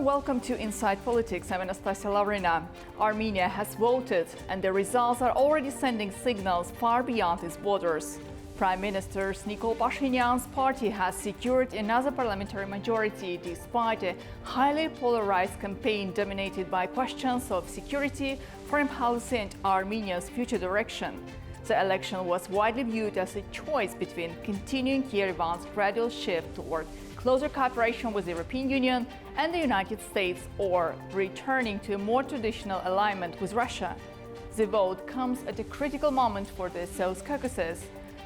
and welcome to Inside Politics. I'm Anastasiya Lavrina. Armenia has voted, and the results are already sending signals far beyond its borders. Prime Minister Nikol Pashinyan's party has secured another parliamentary majority despite a highly polarized campaign dominated by questions of security, foreign policy and Armenia's future direction. The election was widely viewed as a choice between continuing Yerevan's gradual shift toward closer cooperation with the European Union and the United States or returning to a more traditional alignment with Russia. The vote comes at a critical moment for the South Caucasus.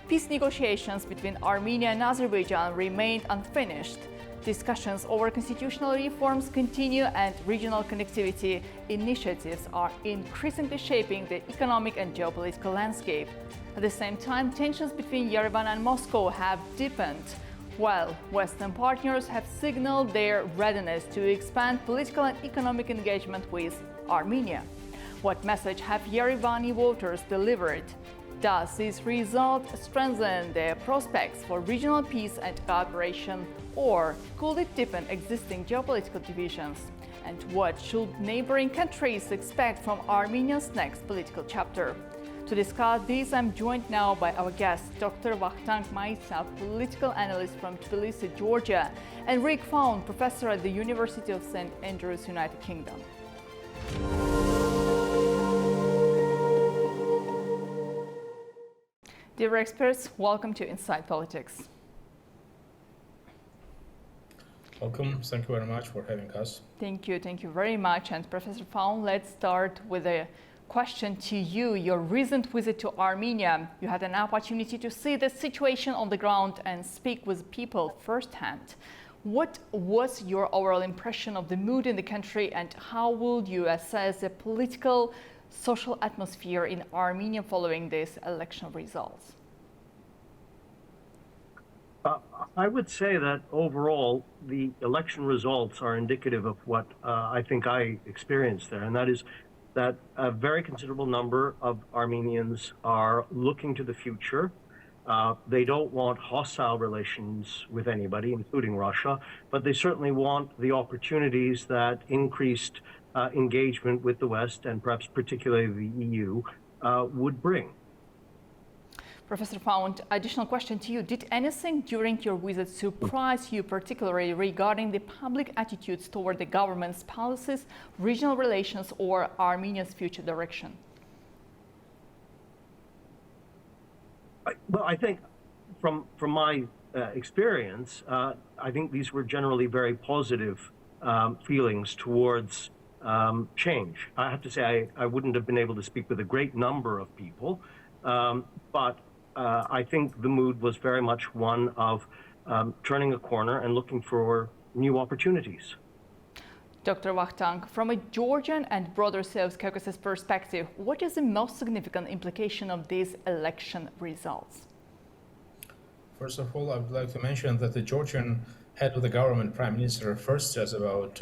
Peace negotiations between Armenia and Azerbaijan remained unfinished. Discussions over constitutional reforms continue and regional connectivity initiatives are increasingly shaping the economic and geopolitical landscape. At the same time, tensions between Yerevan and Moscow have deepened, while Western partners have signaled their readiness to expand political and economic engagement with Armenia. What message have Yerevani voters delivered? Does this result strengthen the prospects for regional peace and cooperation, or could it deepen existing geopolitical divisions? And what should neighboring countries expect from Armenia's next political chapter? To discuss this, I'm joined now by our guest, Dr. Vakhtang Maitsav, political analyst from Tbilisi, Georgia, and Rick Faun, professor at the University of St. Andrews, United Kingdom. Dear experts, welcome to Inside Politics. Welcome. Thank you very much for having us. Thank you very much. And Professor Faun, let's start with a question to you. Your recent visit to Armenia, you had an opportunity to see the situation on the ground and speak with people firsthand. What was your overall impression of the mood in the country, and how would you assess the political, social atmosphere in Armenia following these election results? I would say that overall, the election results are indicative of what I think I experienced there, and that is that a very considerable number of Armenians are looking to the future. They don't want hostile relations with anybody, including Russia, but they certainly want the opportunities that increased engagement with the West, and perhaps particularly the EU, would bring. Professor Faun, additional question to you. Did anything during your visit surprise you particularly regarding the public attitudes toward the government's policies, regional relations, or Armenia's future direction? Well, I think from my experience, I think these were generally very positive feelings towards change. I have to say I wouldn't have been able to speak with a great number of people, but I think the mood was very much one of turning a corner and looking for new opportunities. Dr. Vakhtang, from a Georgian and broader South Caucasus perspective, what is the most significant implication of these election results? First of all, I would like to mention that the Georgian head of the government, Prime Minister, first just about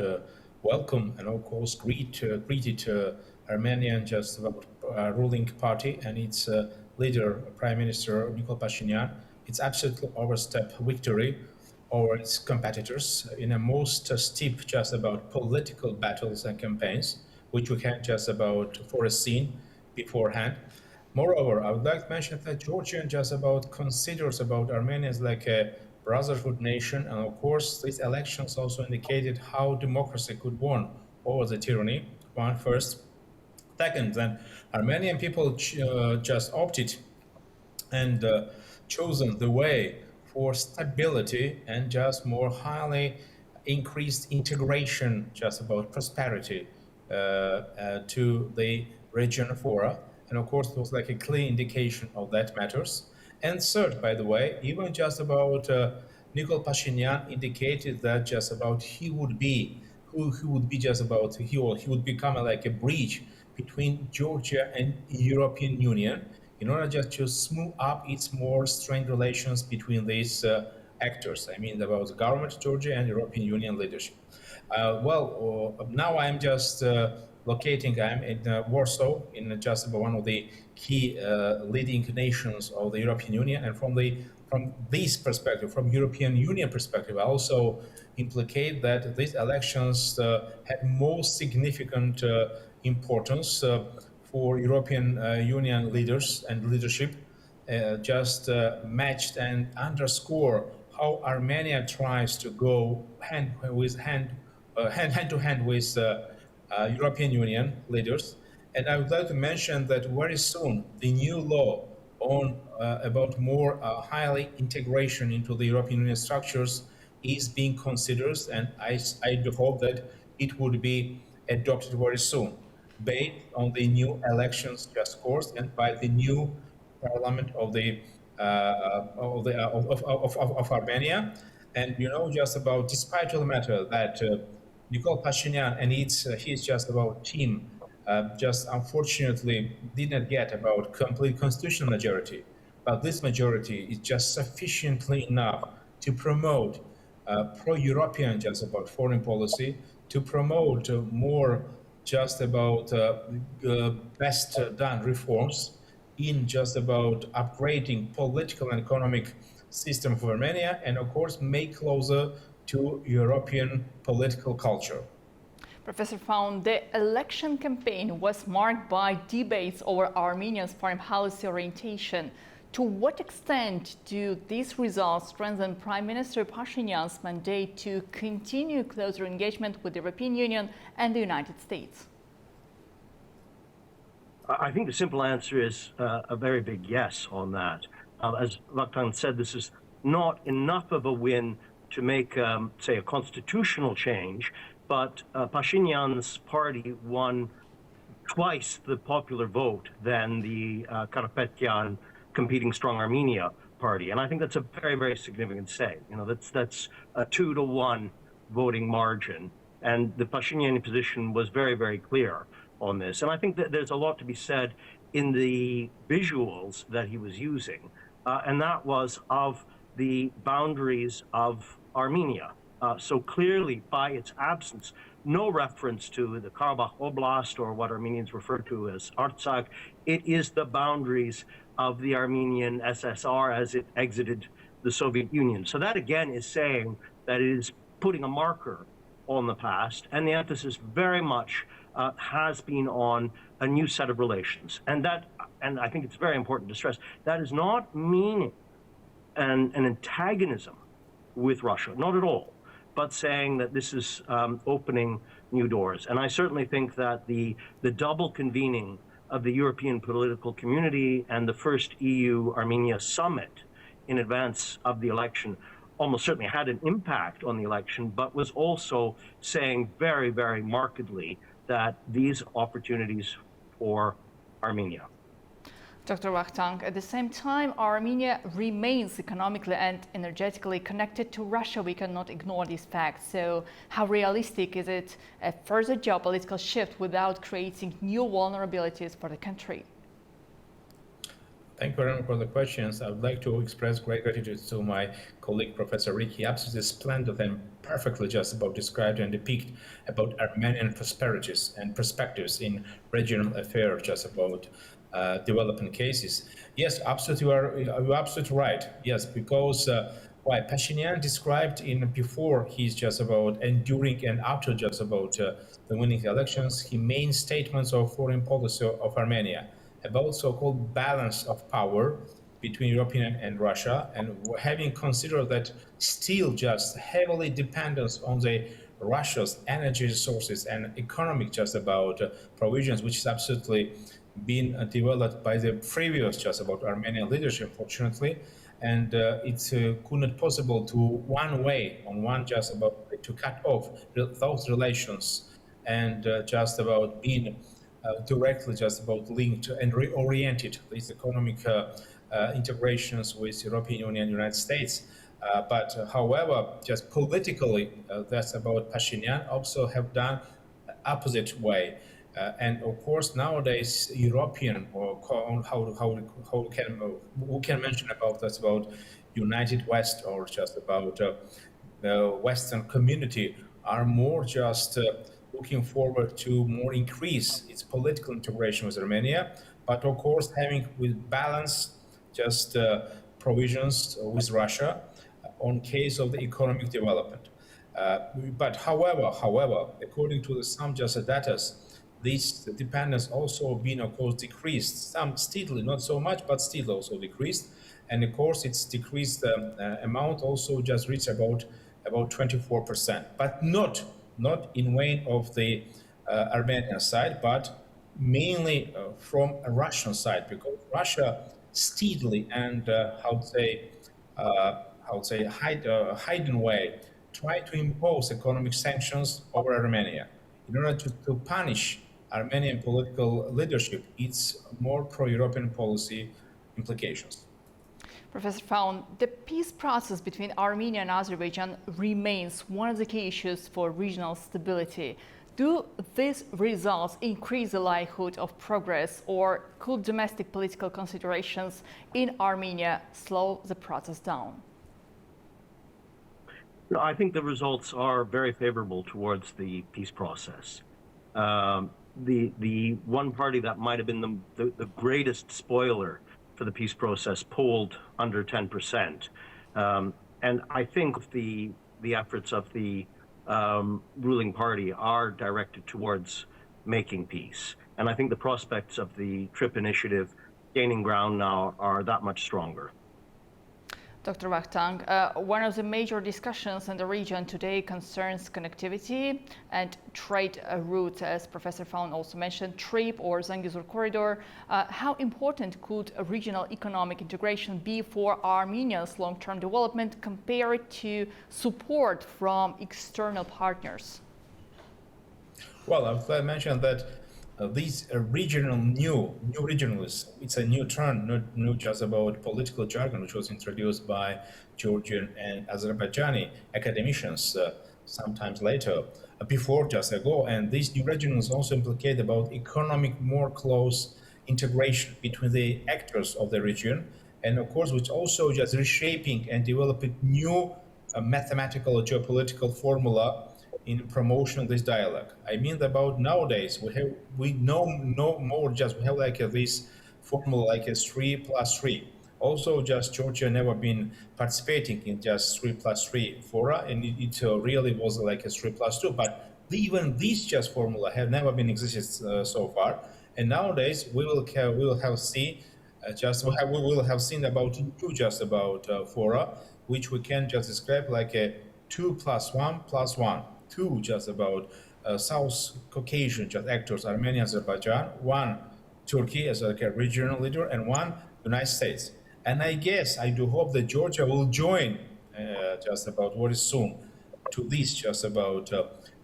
welcome and of course greeted Armenian just about ruling party and its leader, Prime Minister Nikol Pashinyan. It's absolutely overstep victory over its competitors in a most steep just about political battles and campaigns, which we had just about foreseen beforehand. Moreover, I would like to mention that Georgia just about considers about Armenia as like a brotherhood nation, and of course these elections also indicated how democracy could win over the tyranny. One first. Second, then Armenian people just opted and chosen the way for stability and just more highly increased integration, just about prosperity to the region fora. And of course, it was like a clear indication of that matters. And third, by the way, even just about Nikol Pashinyan indicated that just about he would become like a bridge between Georgia and European Union in order just to smooth up its more strained relations between these actors. I mean about the government of Georgia and European Union leadership. Now I'm just locating in Warsaw, in just about one of the key leading nations of the European Union. And from this perspective, from European Union perspective, I also implicate that these elections had most significant importance for European Union leaders and leadership, just matched and underscore how Armenia tries to go hand to hand with European Union leaders. And I would like to mention that very soon the new law on about more highly integration into the European Union structures is being considered, and I do hope that it would be adopted very soon, based on the new elections just course and by the new parliament of Armenia. And just about, despite of the matter that Nikol Pashinyan and his just about team just unfortunately did not get about complete constitutional majority, but this majority is just sufficiently enough to promote pro-European just about foreign policy, to promote more just about best done reforms in just about upgrading political and economic system of Armenia, and of course make closer to European political culture. Professor Faun, the election campaign was marked by debates over Armenia's foreign policy orientation. To what extent do these results strengthen Prime Minister Pashinyan's mandate to continue closer engagement with the European Union and the United States? I think the simple answer is a very big yes on that. As Vakhtang said, this is not enough of a win to make, say, a constitutional change, but Pashinyan's party won twice the popular vote than the Karapetyan competing Strong Armenia party. And I think that's a very, very significant say. That's a 2-to-1 voting margin. And the Pashinyan position was very, very clear on this. And I think that there's a lot to be said in the visuals that he was using. And that was of the boundaries of Armenia. So clearly, by its absence, no reference to the Karabakh Oblast or what Armenians refer to as Artsakh. It is the boundaries of the Armenian SSR as it exited the Soviet Union. So that again is saying that it is putting a marker on the past, and the emphasis very much has been on a new set of relations. And I think it's very important to stress, that is not meaning an antagonism with Russia, not at all, but saying that this is opening new doors. And I certainly think that the double convening of the European political community and the first EU-Armenia summit in advance of the election almost certainly had an impact on the election, but was also saying very, very markedly that these opportunities for Armenia. Dr. Vakhtang, at the same time, Armenia remains economically and energetically connected to Russia. We cannot ignore these facts. So how realistic is it a further geopolitical shift without creating new vulnerabilities for the country? Thank you very much for the questions. I would like to express great gratitude to my colleague, Professor Ricky. Absolutely splendid and perfectly just about described and depict about Armenian prosperities and perspectives in regional affairs, just about development cases. Yes, absolutely, you're absolutely right. Yes, because why Pashinyan described in before he's just about enduring and after just about the winning elections, his main statements of foreign policy of Armenia about so-called balance of power between European and Russia, and having considered that still just heavily dependence on the Russia's energy resources and economic just about provisions, which is absolutely been developed by the previous just about Armenian leadership, fortunately, and it's could not possible to one just about to cut off those relations and just about being directly just about linked and reoriented these economic integrations with European Union and United States. But however, just politically, that's about Pashinyan also have done opposite way. And of course, nowadays, European, or who can mention about that's about United West or just about the Western community are more just looking forward to more increase its political integration with Armenia, but of course having with balance just provisions with Russia on case of the economic development. But however, according to the some just data, this dependence also been, of course, decreased. Some steadily, not so much, but still also decreased. And of course, its decreased amount also just reached about 24%, but not in vain of the Armenian side, but mainly from a Russian side, because Russia steadily and how to say hidden way try to impose economic sanctions over Armenia in order to punish Armenian political leadership its more pro-European policy implications. Professor Faun, the peace process between Armenia and Azerbaijan remains one of the key issues for regional stability. Do these results increase the likelihood of progress, or could domestic political considerations in Armenia slow the process down? No, I think the results are very favorable towards the peace process. The one party that might have been the greatest spoiler for the peace process polled under 10%. And I think the efforts of the ruling party are directed towards making peace. And I think the prospects of the TRIP initiative gaining ground now are that much stronger. Dr. Vakhtang, one of the major discussions in the region today concerns connectivity and trade routes, as Professor Faun also mentioned, TRIP or Zangezur corridor. How important could regional economic integration be for Armenia's long-term development compared to support from external partners? Well, I mentioned that these regional new regionalists, it's a new term, not just about political jargon, which was introduced by Georgian and Azerbaijani academicians sometimes later, before just ago. And these new regionals also implicate about economic, more close integration between the actors of the region, and of course, which also just reshaping and developing new mathematical or geopolitical formula in promotion of this dialogue. I mean about nowadays we know more just we have like this formula like a 3+3. Also, just Georgia never been participating in just 3+3 fora, and it really was like a 3+2. But even this just formula have never been existed so far. And nowadays we will have seen about two just about fora, which we can just describe like a 2+1+1. Two just about South Caucasus just actors, Armenia, Azerbaijan, one Turkey as a regional leader, and one United States. And I do hope that Georgia will join just about very soon to this just about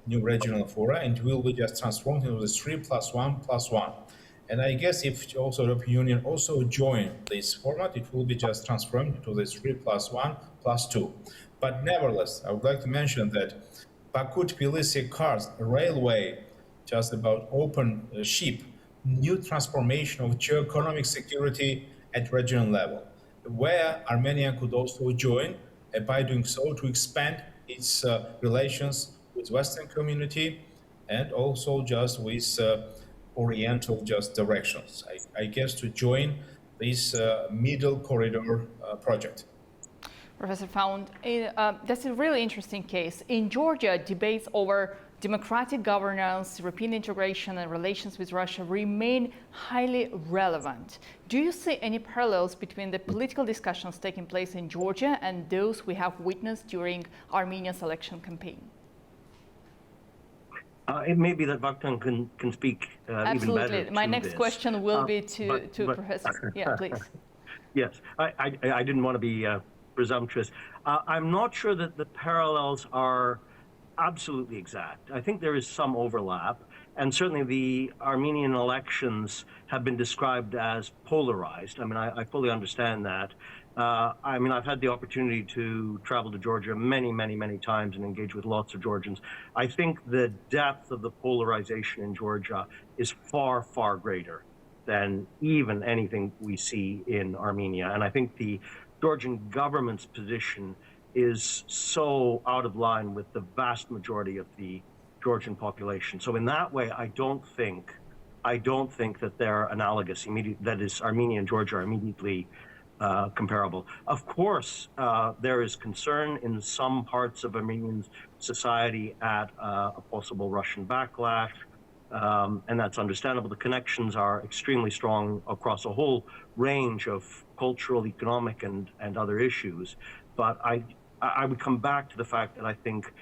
new regional fora, and will be just transformed into this 3+1+1. And I guess if also the European Union also join this format, it will be just transformed to this 3+1+2. But nevertheless, I would like to mention that Baku-Tbilisi-Kars railway, just about open ship, new transformation of geo-economic security at regional level, where Armenia could also join, by doing so, to expand its relations with Western community and also just with Oriental just directions. I guess to join this middle corridor project. Professor Faun, that's a really interesting case. In Georgia, debates over democratic governance, European integration, and relations with Russia remain highly relevant. Do you see any parallels between the political discussions taking place in Georgia and those we have witnessed during Armenia's election campaign? It may be that Vakhtang can speak even better. Absolutely. My next question will be to Professor. Yeah, please. Yes, I didn't want to be presumptuous. I'm not sure that the parallels are absolutely exact. I think there is some overlap, and certainly the Armenian elections have been described as polarized. I mean, I fully understand that. I mean, I've had the opportunity to travel to Georgia many times and engage with lots of Georgians. I think the depth of the polarization in Georgia is far greater than even anything we see in Armenia. And I think the Georgian government's position is so out of line with the vast majority of the Georgian population. So in that way, I don't think that they're analogous. That is, Armenia and Georgia are immediately comparable. Of course, there is concern in some parts of Armenian society at a possible Russian backlash, and that's understandable. The connections are extremely strong across a whole range of cultural, economic, and other issues. But I would come back to the fact that I think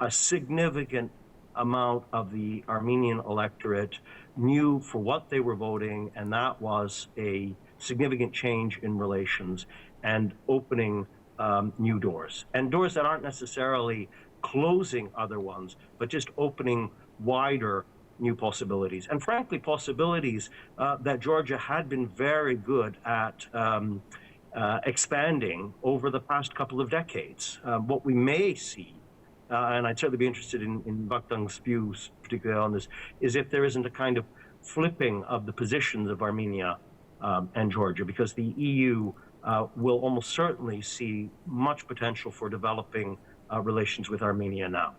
a significant amount of the Armenian electorate knew for what they were voting, and that was a significant change in relations and opening new doors, and doors that aren't necessarily closing other ones, but just opening wider new possibilities. And frankly, possibilities that Georgia had been very good at expanding over the past couple of decades. What we may see, and I'd certainly be interested in Vakhtang's views, particularly on this, is if there isn't a kind of flipping of the positions of Armenia and Georgia, because the EU will almost certainly see much potential for developing relations with Armenia now.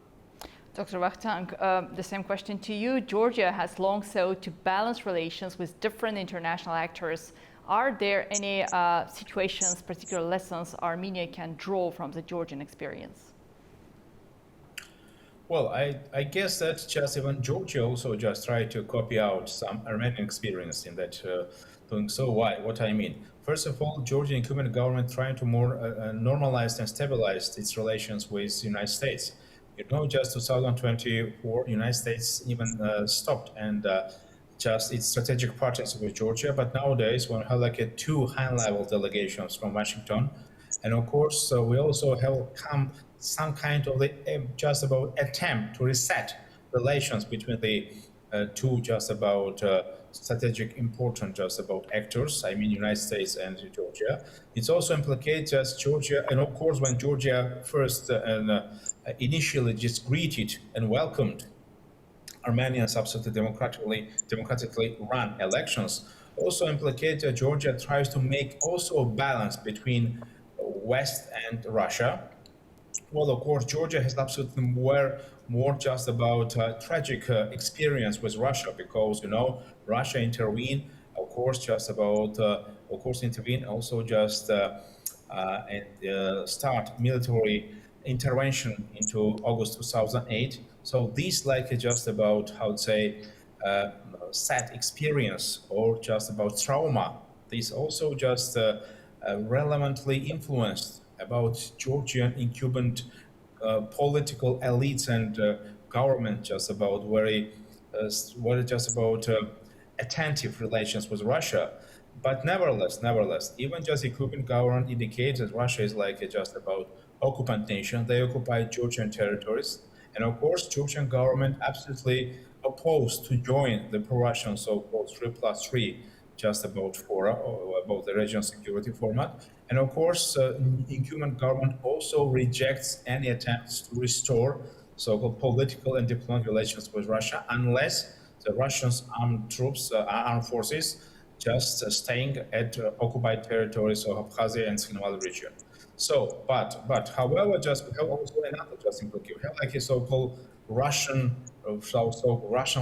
Dr. Vakhtang, the same question to you. Georgia has long sought to balance relations with different international actors. Are there any situations, particular lessons Armenia can draw from the Georgian experience? Well, I guess that just even Georgia also just tried to copy out some Armenian experience in that doing so. Why? What I mean? First of all, Georgian incumbent government trying to more normalize and stabilize its relations with the United States. You know, just 2024, United States even stopped and just its strategic partnership with Georgia. But nowadays, we have like two high-level delegations from Washington, and of course, we also have come some kind of just about attempt to reset relations between the two just about strategic important just about actors, I mean United States and Georgia. It's also implicates just Georgia, and of course when Georgia first initially just greeted and welcomed Armenia's absolutely democratically run elections, also implicates that Georgia tries to make also a balance between West and Russia. Well, of course, Georgia has absolutely more just about tragic experience with Russia, because, you know, Russia intervened, of course, just about, of course, intervene also just and start military intervention into August 2008. So this like just about, how to say, sad experience or just about trauma. This also just relevantly influenced about Georgian incumbent political elites and government just about very just about attentive relations with Russia. But nevertheless, even just incumbent government indicates that Russia is like just about occupant nation. They occupy Georgian territories, and of course, Georgian government absolutely opposed to join the pro-Russian so-called 3+3 just about fora, or about the regional security format. And of course, incumbent government also rejects any attempts to restore so-called political and diplomatic relations with Russia unless the Russians armed troops, armed forces, just staying at occupied territories of Abkhazia and Tkhinvali region. So, but however, just we have also another just implication. We have like a so-called Russian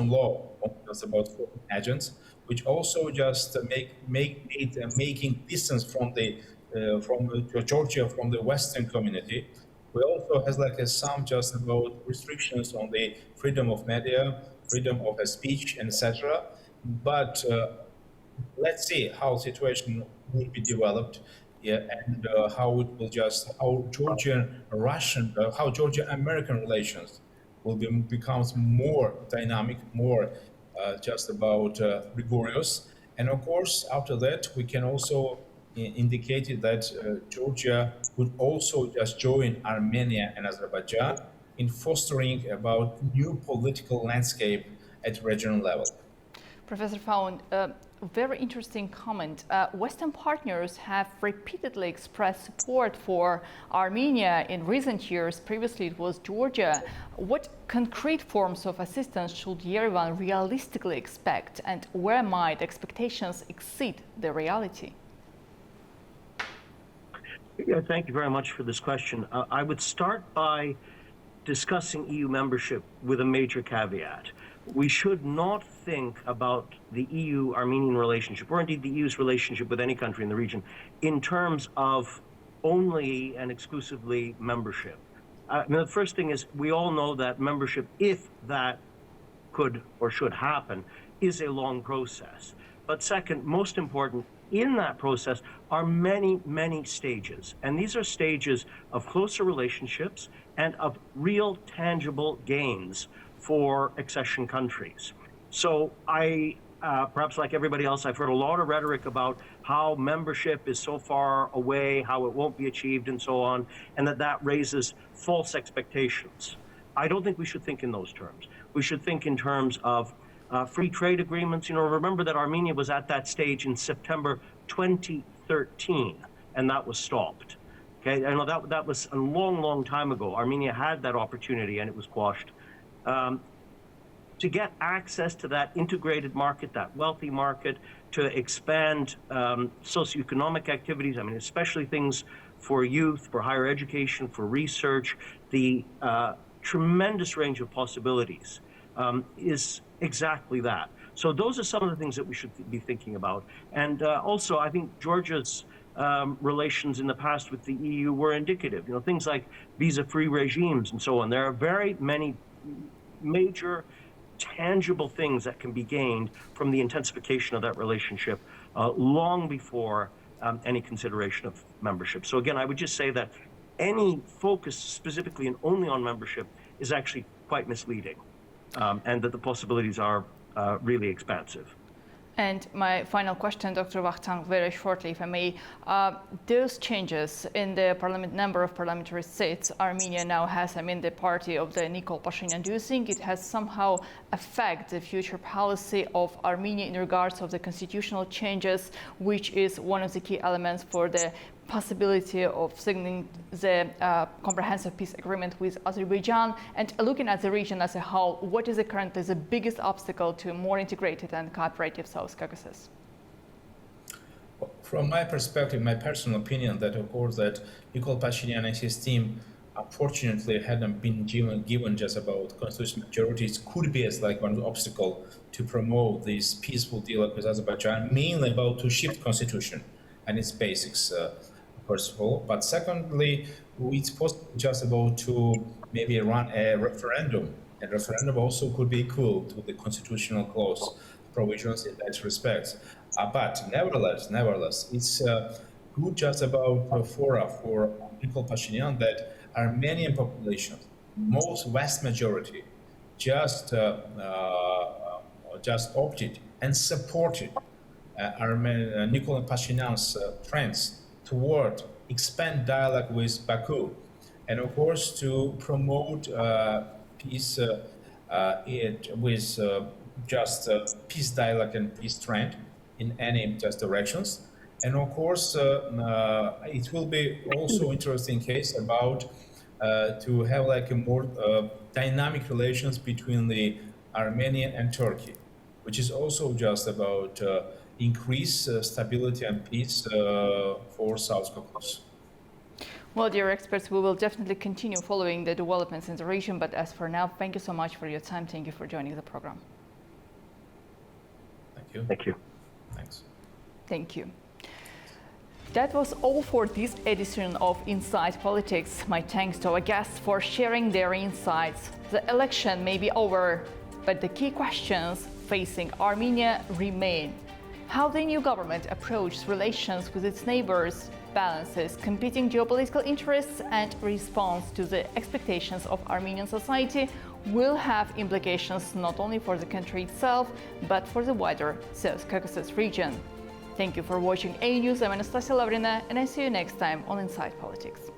law just about foreign agents, which also just making distance from Georgia from the Western community. We also has like some just about restrictions on the freedom of media, freedom of speech, etc. But let's see how situation will be developed, yeah, and how it will just how Georgian-American relations will becomes more dynamic, more just about rigorous. And of course, after that, we can also indicate that Georgia would also just join Armenia and Azerbaijan in fostering about new political landscape at regional level. Professor Faun, very interesting comment. Western partners have repeatedly expressed support for Armenia in recent years. Previously, it was Georgia. What concrete forms of assistance should Yerevan realistically expect, and where might expectations exceed the reality? Yeah, thank you very much for this question. I would start by discussing EU membership with a major caveat. We should not think about the EU-Armenian relationship, or indeed the EU's relationship with any country in the region, in terms of only and exclusively membership. The first thing is, we all know that membership, if that could or should happen, is a long process. But second, most important, in that process are many, many stages. And these are stages of closer relationships and of real tangible gains for accession countries. So perhaps like everybody else, I've heard a lot of rhetoric about how membership is so far away, how it won't be achieved, and so on, and that raises false expectations. I don't think we should think in those terms. We should think in terms of free trade agreements. Remember that Armenia was at that stage in September 2013, and that was stopped. Okay, I know that was a long, long time ago. Armenia had that opportunity, and it was quashed. To get access to that integrated market, that wealthy market, to expand socioeconomic activities, especially things for youth, for higher education, for research, the tremendous range of possibilities is exactly that. So those are some of the things that we should be thinking about. And also, I think Georgia's relations in the past with the EU were indicative. Things like visa-free regimes and so on. There are very many major tangible things that can be gained from the intensification of that relationship long before any consideration of membership. So again, I would just say that any focus specifically and only on membership is actually quite misleading, and that the possibilities are really expansive. And my final question, Dr. Vakhtang, very shortly, if I may. Those changes in the number of parliamentary seats Armenia now has, the party of the Nikol Pashinyan, do you think it has somehow affect the future policy of Armenia in regards of the constitutional changes, which is one of the key elements for the possibility of signing the comprehensive peace agreement with Azerbaijan? And looking at the region as a whole, what is currently the biggest obstacle to a more integrated and cooperative South Caucasus? From my perspective, my personal opinion, that of course that Nikol Pashinyan and his team unfortunately hadn't been given just about constitutional majorities, could be as like one obstacle to promote this peaceful dialogue with Azerbaijan, mainly about to shift constitution and its basics. First of all, but secondly, it's possible just about to maybe run a referendum. And referendum also could be equal to the constitutional clause provisions in that respect. But nevertheless, it's good just about fora for Nikol Pashinyan that Armenian population, most vast majority, just opted and supported Nikol Pashinyan's friends toward expand dialogue with Baku, and of course to promote peace with just peace dialogue and peace trend in any just directions. And of course, it will be also interesting case about to have like a more dynamic relations between the Armenia and Turkey, which is also just about increase stability and peace for South Caucasus. Well, dear experts, we will definitely continue following the developments in the region. But as for now, thank you so much for your time. Thank you for joining the program. Thank you. Thank you. Thanks. Thank you. That was all for this edition of Inside Politics. My thanks to our guests for sharing their insights. The election may be over, but the key questions facing Armenia remain. How the new government approaches relations with its neighbors, balances competing geopolitical interests, and responds to the expectations of Armenian society will have implications not only for the country itself, but for the wider South Caucasus region. Thank you for watching A News. I'm Anastasiya Lavrina, and I see you next time on Inside Politics.